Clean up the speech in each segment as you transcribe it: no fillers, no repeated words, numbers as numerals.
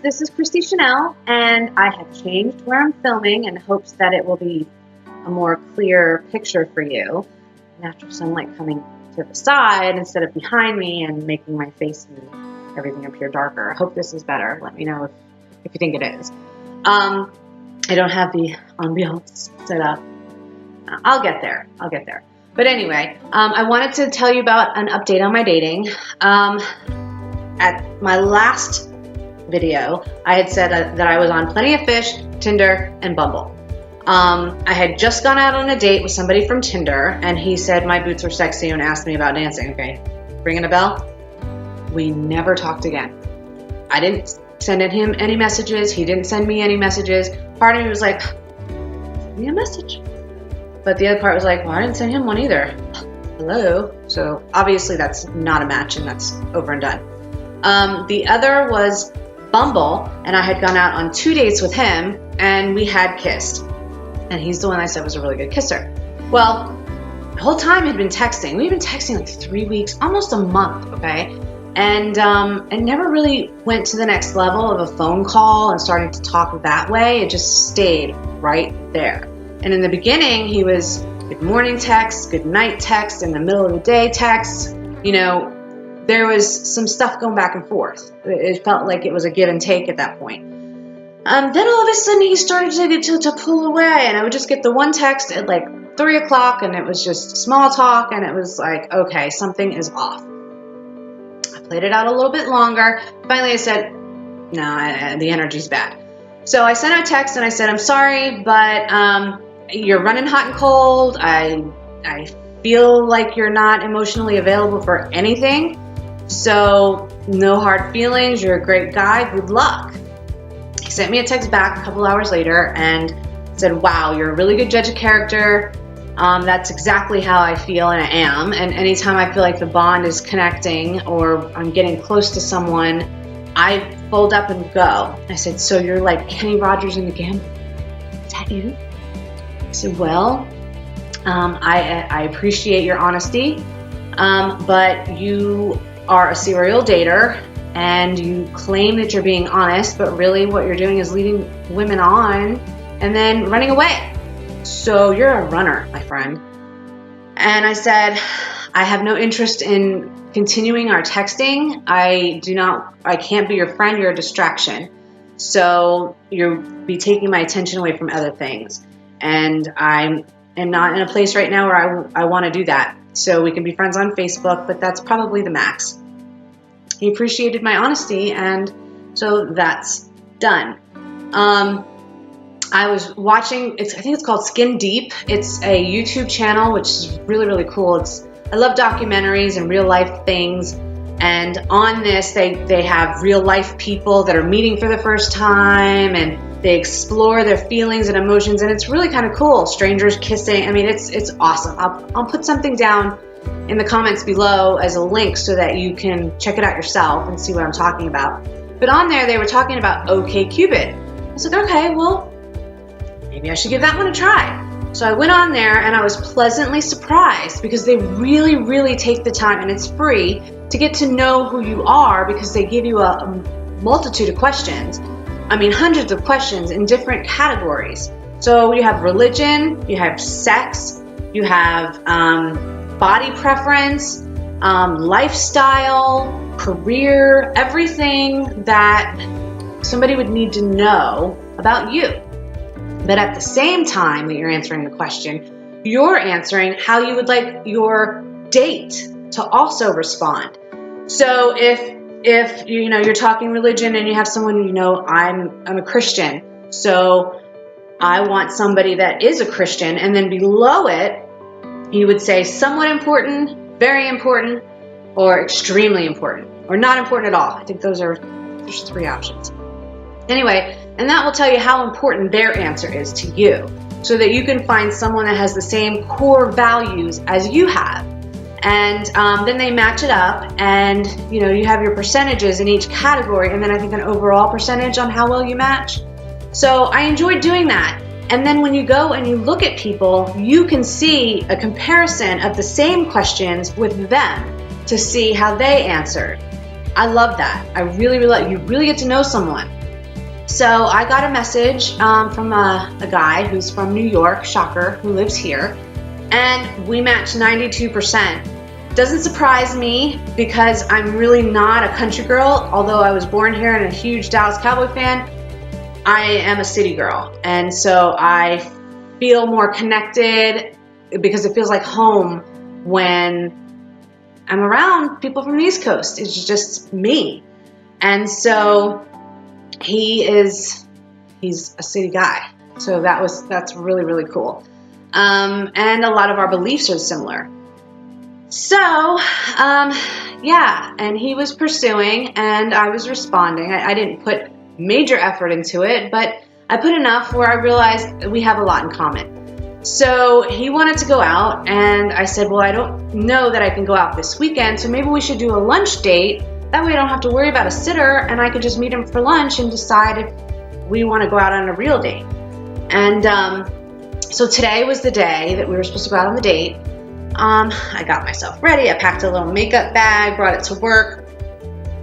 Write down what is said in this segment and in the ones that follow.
this is Christy Chanel, and I have changed where I'm filming in hopes that it will be a more clear picture for you. Natural sunlight coming to the side instead of behind me and making my face and everything appear darker. I hope this is better. Let me know if you think it is. I don't have the ambiance set up. I'll get there. But anyway, I wanted to tell you about an update on my dating. At my last video, I had said that I was on Plenty of Fish, Tinder, and Bumble. I had just gone out on a date with somebody from Tinder, and he said my boots were sexy and asked me about dancing. Okay, ringing a bell? We never talked again. I didn't send him any messages. He didn't send me any messages. Part of me was like, send me a message. But the other part was like, well, I didn't send him one either. Hello? So obviously that's not a match, and that's over and done. The other was Bumble, and I had gone out on 2 dates with him, and we had kissed. And he's the one I said was a really good kisser. Well, the whole time we'd been texting. We'd been texting like 3 weeks, almost a month, okay? And it never really went to the next level of a phone call and starting to talk that way. It just stayed right there. And in the beginning, he was good morning text, good night text, in the middle of the day text. You know, there was some stuff going back and forth. It felt like it was a give and take at that point. Then all of a sudden he started to pull away, and I would just get the one text at like 3 o'clock, and it was just small talk, and it was like, okay, something is off. I played it out a little bit longer. Finally I said, no, the energy's bad. So I sent him a text and I said, I'm sorry, but you're running hot and cold. I feel like you're not emotionally available for anything. So no hard feelings. You're a great guy. Good luck. He sent me a text back a couple hours later and said, wow, you're a really good judge of character. That's exactly how I feel and I am. And anytime I feel like the bond is connecting or I'm getting close to someone, I fold up and go. I said, so you're like Kenny Rogers in the Gambler? Is that you? I said, well, I appreciate your honesty, but you are a serial dater and you claim that you're being honest, but really what you're doing is leading women on and then running away. So you're a runner, my friend. And I said, I have no interest in continuing our texting. I can't be your friend. You're a distraction. So you'll be taking my attention away from other things. And I'm not in a place right now where I want to do that. So we can be friends on Facebook, but that's probably the max. He appreciated my honesty, and so that's done. I was watching, I think it's called Skin Deep. It's a YouTube channel, which is really, really cool. I love documentaries and real life things. And on this, they have real life people that are meeting for the first time, and they explore their feelings and emotions, and it's really kind of cool. Strangers kissing. I mean, it's awesome. I'll put something down in the comments below as a link so that you can check it out yourself and see what I'm talking about. But on there, they were talking about OkCupid. I said, okay, well, maybe I should give that one a try. So I went on there and I was pleasantly surprised because they really, really take the time, and it's free, to get to know who you are, because they give you a multitude of questions. I mean, hundreds of questions in different categories. So you have religion, you have sex, you have body preference, lifestyle, career, everything that somebody would need to know about you. But at the same time that you're answering the question, you're answering how you would like your date to also respond. So if you're talking religion and you have someone, I'm a Christian, so I want somebody that is a Christian, and then below it you would say somewhat important, very important, or extremely important, or not important at all. I think there's 3 options. Anyway, and that will tell you how important their answer is to you, so that you can find someone that has the same core values as you have. And then they match it up, and you have your percentages in each category, and then I think an overall percentage on how well you match. So I enjoyed doing that. And then when you go and you look at people, you can see a comparison of the same questions with them to see how they answered. I love that. I really, really, you really get to know someone. So I got a message from a guy who's from New York, shocker, who lives here, and we matched 92%. Doesn't surprise me because I'm really not a country girl. Although I was born here and a huge Dallas Cowboy fan, I am a city girl. And so I feel more connected because it feels like home when I'm around people from the East Coast. It's just me. And so he's a city guy. So that's really, really cool. And a lot of our beliefs are similar. So, yeah, and he was pursuing and I was responding. I didn't put major effort into it, but I put enough where I realized we have a lot in common. So he wanted to go out and I said, well, I don't know that I can go out this weekend, so maybe we should do a lunch date. That way I don't have to worry about a sitter and I could just meet him for lunch and decide if we want to go out on a real date. And so today was the day that we were supposed to go out on the date. I got myself ready. I packed a little makeup bag, brought it to work.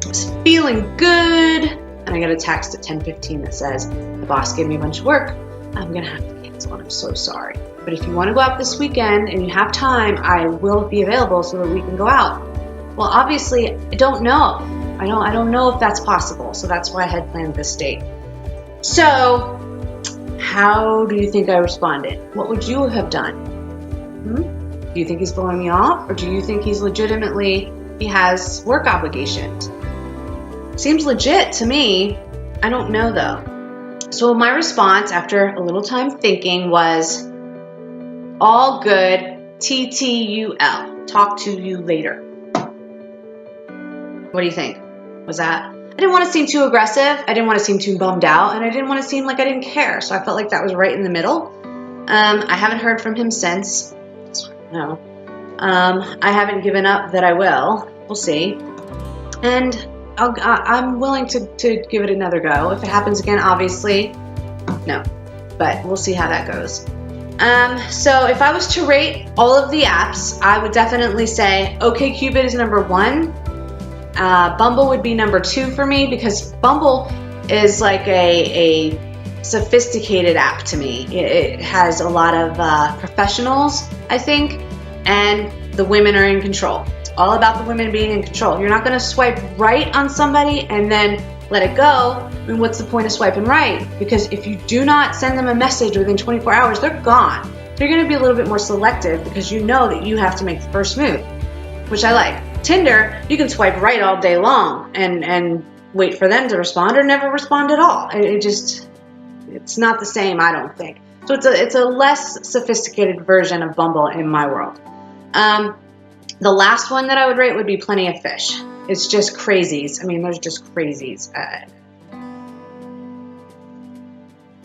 I was feeling good. And I got a text at 10:15 that says, the boss gave me a bunch of work. I'm going to have to cancel and I'm so sorry. But if you want to go out this weekend and you have time, I will be available so that we can go out. Well, obviously, I don't know. I don't know if that's possible. So that's why I had planned this date. So how do you think I responded? What would you have done? Do you think he's blowing me off? Or do you think he's he has work obligations? Seems legit to me. I don't know though. So my response after a little time thinking was, all good, TTUL, talk to you later. What do you think? Was that? I didn't want to seem too aggressive. I didn't want to seem too bummed out. And I didn't want to seem like I didn't care. So I felt like that was right in the middle. I haven't heard from him since. No. I haven't given up that I will. We'll see. And I'm willing to give it another go. If it happens again, obviously, no. But we'll see how that goes. So if I was to rate all of the apps, I would definitely say OkCupid is number 1. Bumble would be number 2 for me because Bumble is like a sophisticated app to me. It has a lot of professionals, I think, and the women are in control. It's all about the women being in control. You're not going to swipe right on somebody and then let it go. I mean, what's the point of swiping right? Because if you do not send them a message within 24 hours, they're gone. So you're going to be a little bit more selective because you know that you have to make the first move, which I like. Tinder, you can swipe right all day long and wait for them to respond or never respond at all. It's not the same, I don't think. So it's a less sophisticated version of Bumble in my world. The last one that I would rate would be Plenty of Fish. It's just crazies. I mean, there's just crazies.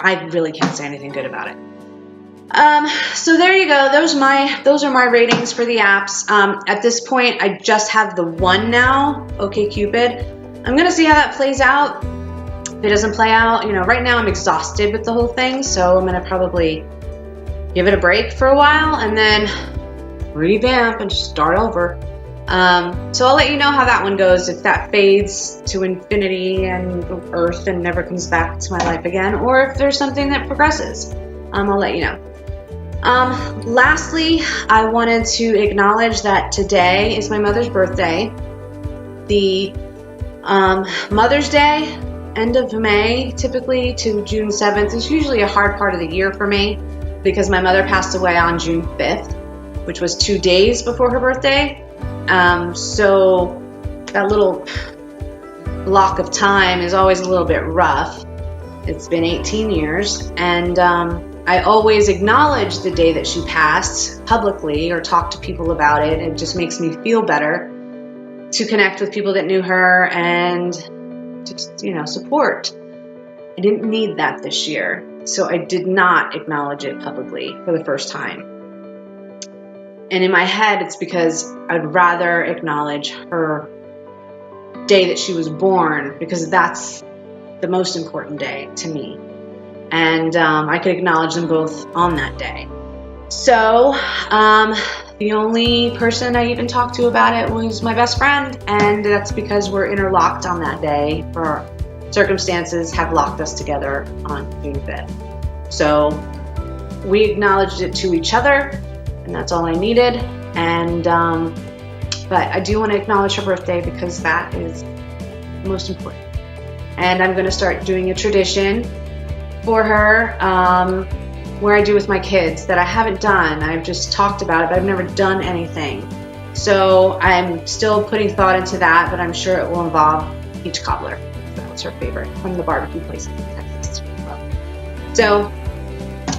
I really can't say anything good about it. So there you go. Those are my ratings for the apps. At this point, I just have the one now, OkCupid. I'm gonna see how that plays out. If it doesn't play out, right now I'm exhausted with the whole thing, so I'm gonna probably give it a break for a while and then revamp and start over. So I'll let you know how that one goes, if that fades to infinity and earth and never comes back to my life again, or if there's something that progresses. I'll let you know. Lastly, I wanted to acknowledge that today is my mother's birthday. The Mother's Day, end of May, typically to June 7th, is usually a hard part of the year for me because my mother passed away on June 5th, which was 2 days before her birthday. So that little block of time is always a little bit rough. It's been 18 years, and I always acknowledge the day that she passed publicly or talk to people about it. It just makes me feel better to connect with people that knew her and just, support. I didn't need that this year, so I did not acknowledge it publicly for the first time. And in my head, it's because I'd rather acknowledge her day that she was born, because that's the most important day to me. And I could acknowledge them both on that day. So the only person I even talked to about it was my best friend, and that's because we're interlocked on that day for circumstances have locked us together on June 5th. So we acknowledged it to each other, and that's all I needed. And but I do want to acknowledge her birthday because that is most important. And I'm going to start doing a tradition for her where I do with my kids that I haven't done. I've just talked about it, but I've never done anything. So I'm still putting thought into that, but I'm sure it will involve peach cobbler. That's her favorite from the barbecue places in Texas. So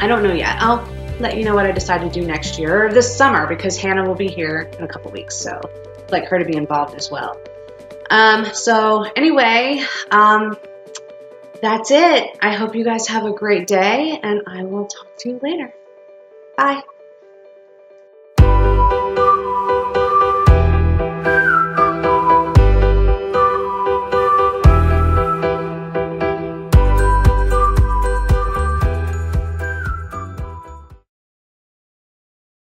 I don't know yet. I'll let you know what I decide to do next year or this summer because Hannah will be here in a couple weeks. So I'd like her to be involved as well. So anyway, that's it. I hope you guys have a great day, and I will talk to you later. Bye.